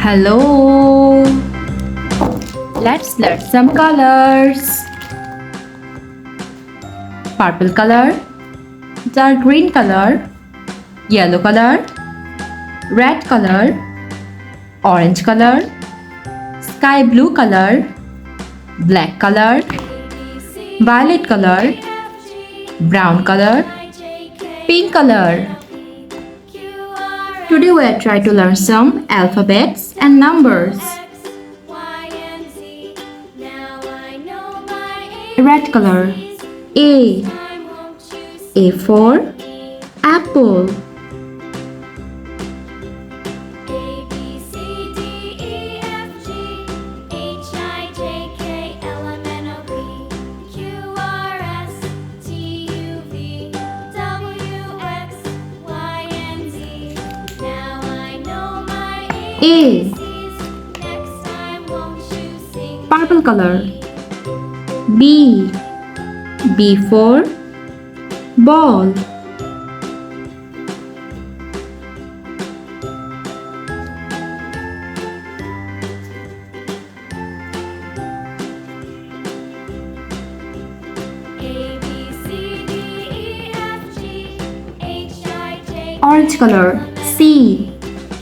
Hello! Let's learn some colors. Purple color, dark green color, yellow color, red color, orange color, sky blue color, black color, violet color, brown color, pink color. Today we are trying to learn some alphabets and numbers. Red color, A. A for apple. A. Purple color, B. B for ball. Orange color, C.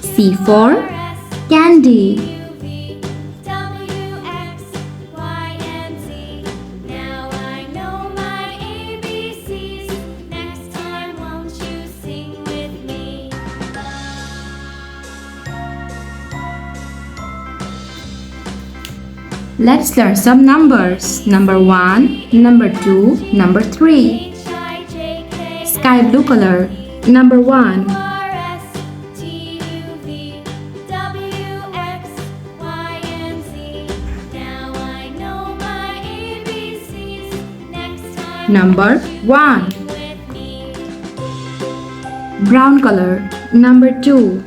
C for candy. Let's learn some numbers. Number 1, number 2, number 3. Sky blue color. Number 1. Number 1. Brown color. Number 2.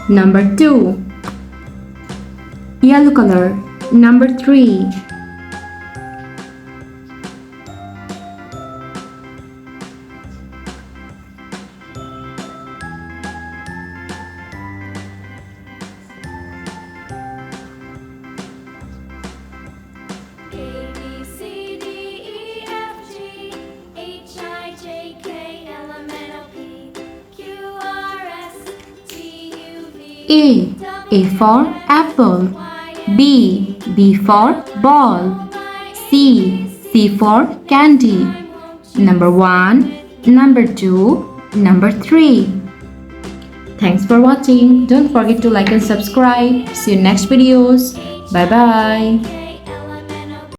Number 2. Yellow color. Number 3. A. A for apple. B. B for ball. C. C for candy. Number 1, number 2, number 3. Thanks for watching. Don't forget to like and subscribe. See you next videos. Bye bye.